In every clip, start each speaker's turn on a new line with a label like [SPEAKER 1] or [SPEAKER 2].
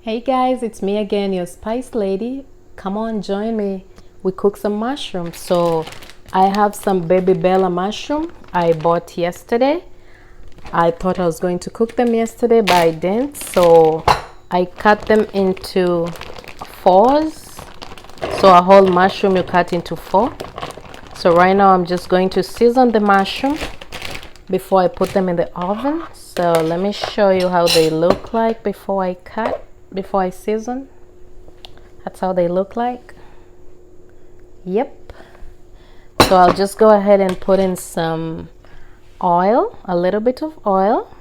[SPEAKER 1] Hey guys, it's me again, your spice lady. Come on, join me. We cook some mushrooms. So I have some baby bella mushroom I bought yesterday. I thought I was going to cook them yesterday, but I didn't. So I cut them into fours. So a whole mushroom you cut into four. So right now I'm just going to season the mushroom before I put them in the oven. So let me show you how they look like before I season. That's how they look like. Yep. So I'll just go ahead and put in some oil, a little bit of oil.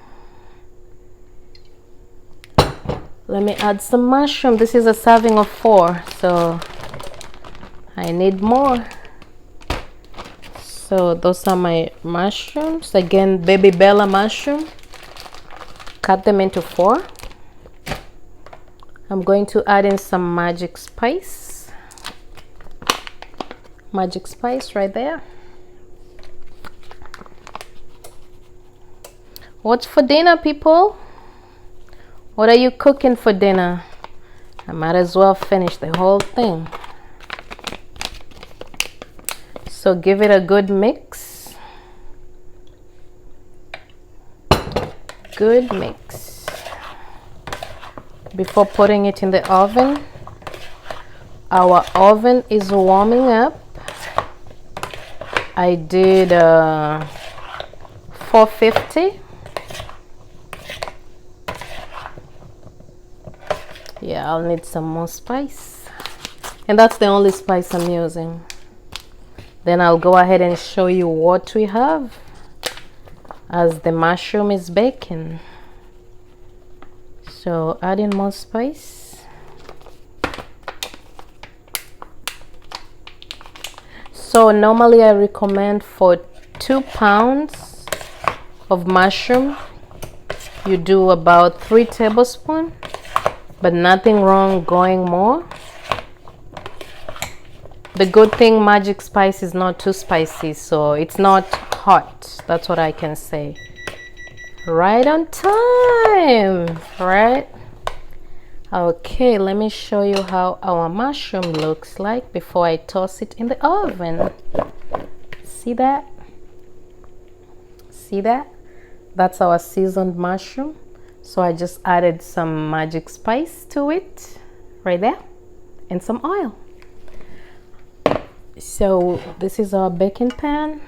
[SPEAKER 1] Let me add some mushroom. This is a serving of 4, so I need more. So those are my mushrooms. Again, baby bella mushroom. Cut them into 4. I'm going to add in some magic spice. Magic spice right there. What's for dinner, people? What are you cooking for dinner? I might as well finish the whole thing. So give it a good mix. Good mix. Before putting it in the oven, our oven is warming up. I did 450. Yeah, I'll need some more spice. And that's the only spice I'm using. Then I'll go ahead and show you what we have as the mushroom is baking. So add in more spice. So normally I recommend for 2 pounds of mushroom, you do about 3 tablespoons, but nothing wrong going more. The good thing, magic spice is not too spicy, so it's not hot. That's what I can say. Right on time, right? Okay, let me show you how our mushroom looks like before I toss it in the oven. See that? See that? That's our seasoned mushroom. So I just added some magic spice to it right there and some oil. So this is our baking pan.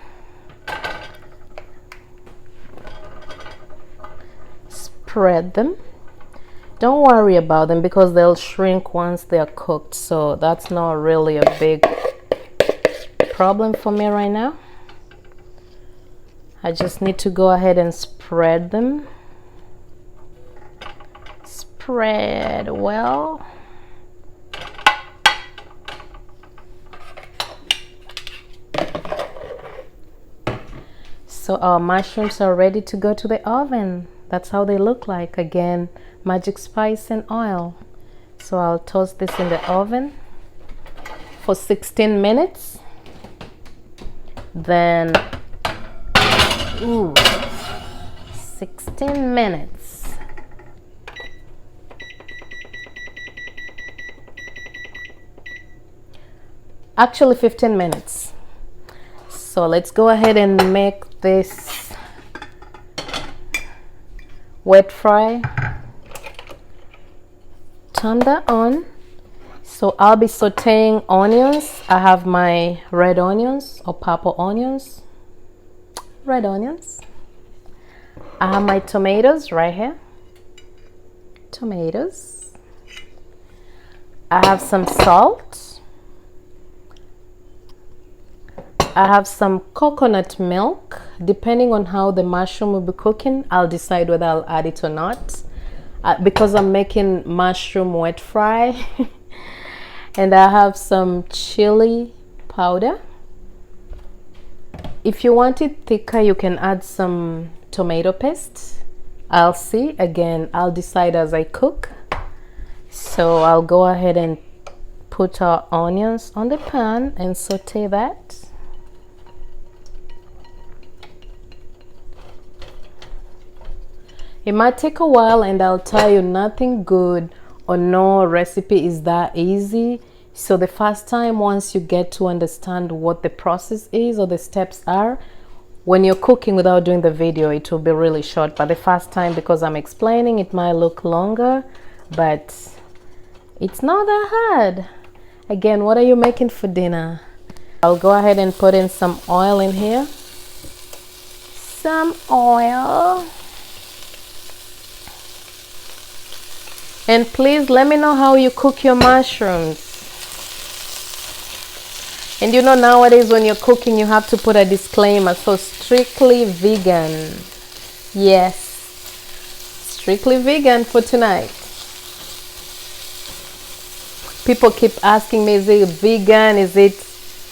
[SPEAKER 1] Spread them. Don't worry about them because they'll shrink once they're cooked, so that's not really a big problem for me right now. I just need to go ahead and spread them. Spread well. So our mushrooms are ready to go to the oven. That's how they look like. Again, magic spice and oil. So I'll toast this in the oven for 16 minutes. Then, 16 minutes. Actually 15 minutes. So let's go ahead and make this wet fry. Turn that on. So I'll be sauteing onions. I have my red onions or purple onions. Red onions. I have my tomatoes right here. Tomatoes. I have some salt. I have some coconut milk. Depending on how the mushroom will be cooking, I'll decide whether I'll add it or not. Because I'm making mushroom wet fry. And I have some chili powder. If you want it thicker, you can add some tomato paste. I'll see. Again, I'll decide as I cook. So I'll go ahead and put our onions on the pan and saute that. It might take a while, and I'll tell you, nothing good or no recipe is that easy. So the first time, once you get to understand what the process is or the steps are, when you're cooking without doing the video, it will be really short. But the first time, because I'm explaining, it might look longer, but it's not that hard. Again, what are you making for dinner? I'll go ahead and put in some oil in here. Some oil. And please let me know how you cook your mushrooms. And you know, nowadays when you're cooking, you have to put a disclaimer. So strictly vegan. Yes, strictly vegan for tonight. People keep asking me, is it vegan? Is it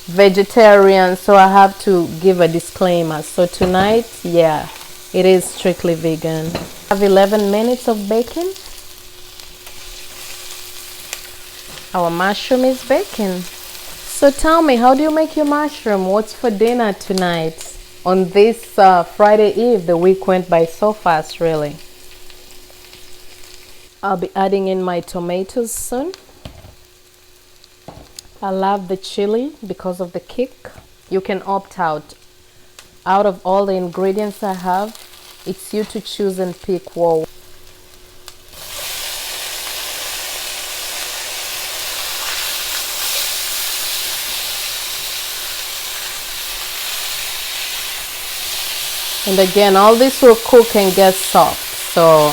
[SPEAKER 1] vegetarian? So I have to give a disclaimer. So tonight, yeah, it is strictly vegan. I have 11 minutes of baking. Our mushroom is baking. So tell me, how do you make your mushroom? What's for dinner tonight? On this Friday Eve, the week went by so fast, really. I'll be adding in my tomatoes soon. I love the chili because of the kick. You can opt out. Out of all the ingredients I have, it's you to choose and pick what. And again, all this will cook and get soft, so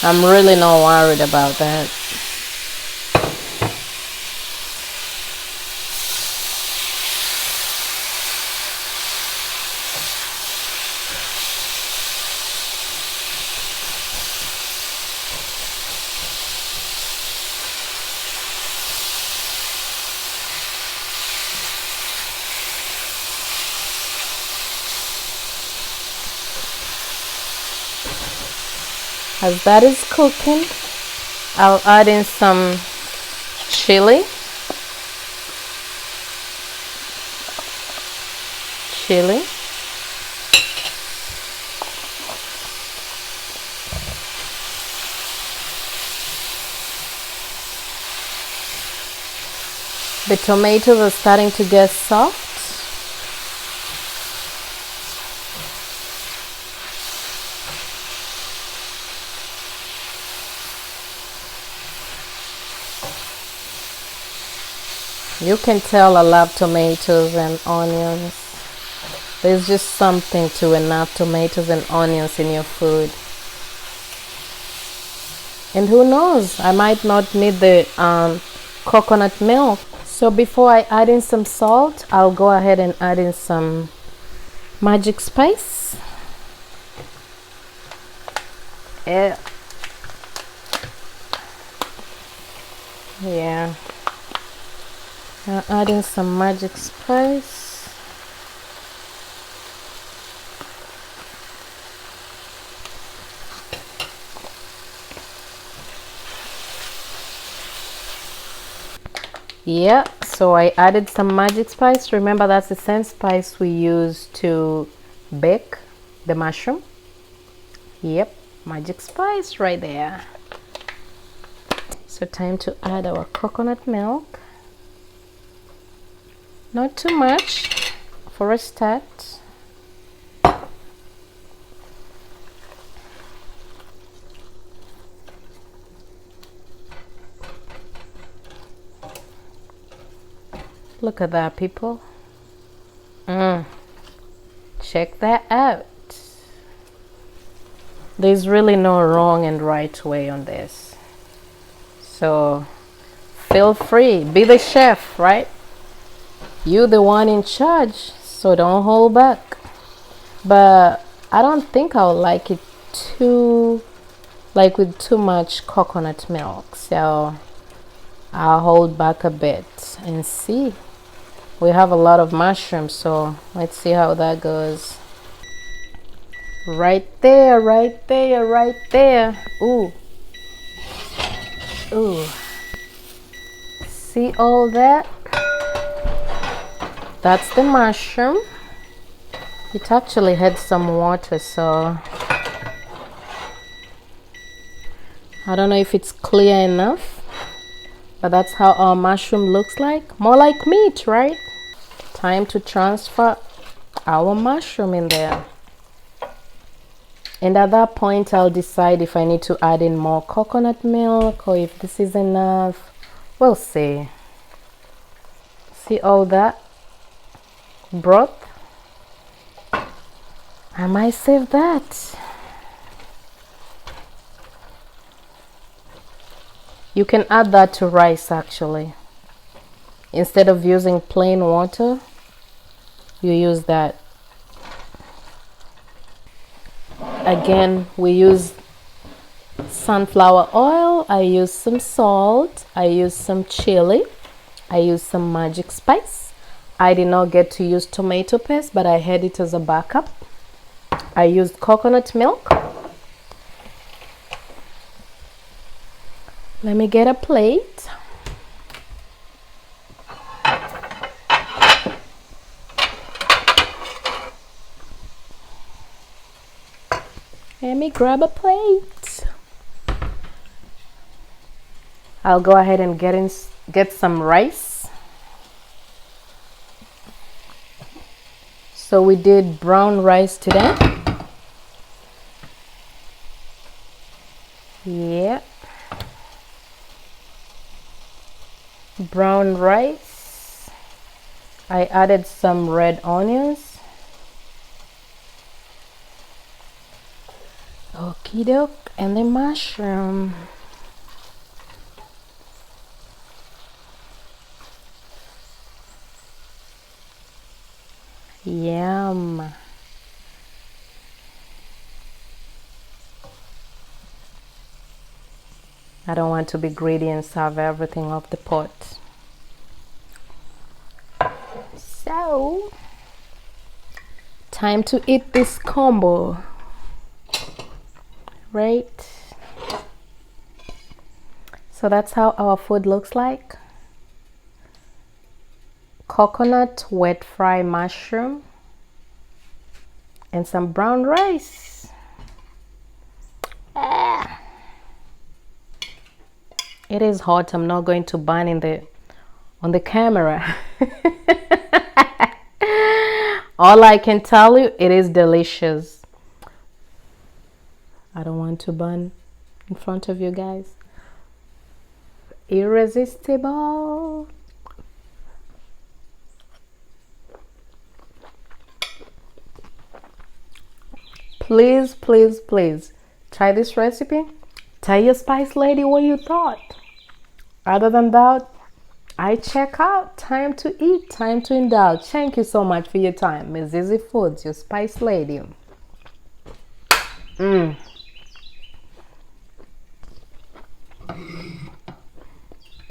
[SPEAKER 1] I'm really not worried about that. As that is cooking, I'll add in some chili. The tomatoes are starting to get soft. You can tell I love tomatoes and onions. There's just something to enough tomatoes and onions in your food. And who knows, I might not need the coconut milk. So before I add in some salt, I'll go ahead and add in some magic spice. Yeah. I'll add in some magic spice. Yeah, so I added some magic spice. Remember, that's the same spice we use to bake the mushroom. Yep, magic spice right there. So time to add our coconut milk. Not too much for a start. Look at that, people. Check that out. There's really no wrong and right way on this. So feel free, be the chef, right? You're the one in charge, so don't hold back. But I don't think I'll like it with too much coconut milk, so I'll hold back a bit and see. We have a lot of mushrooms, so let's see how that goes. Right there, right there, right there. Ooh. See all that? That's the mushroom. It actually had some water, so I don't know if it's clear enough, but that's how our mushroom looks like. More like meat, right? Time to transfer our mushroom in there. And at that point, I'll decide if I need to add in more coconut milk or if this is enough. We'll see. See all that broth? I might save that. You can add that to rice actually. Instead of using plain water, you use that. Again, we use sunflower oil. I use some salt. I use some chili. I use some magic spice. I did not get to use tomato paste, but I had it as a backup. I used coconut milk. Let me get a plate. Let me grab a plate. I'll go ahead and get some rice. So we did brown rice today. Yeah. Brown rice. I added some red onions. Okie doke, and the mushroom. Yum. I don't want to be greedy and serve everything off the pot. So, time to eat this combo. Right? So that's how our food looks like. Coconut wet fry mushroom and some brown rice. It is hot. I'm not going to burn on the camera. All I can tell you, it is delicious. I don't want to burn in front of you guys. Irresistible. Please, please, please try this recipe. Tell your spice lady what you thought. Other than that, I check out. Time to eat, time to indulge. Thank you so much for your time. Ms. Easy Foods, your spice lady.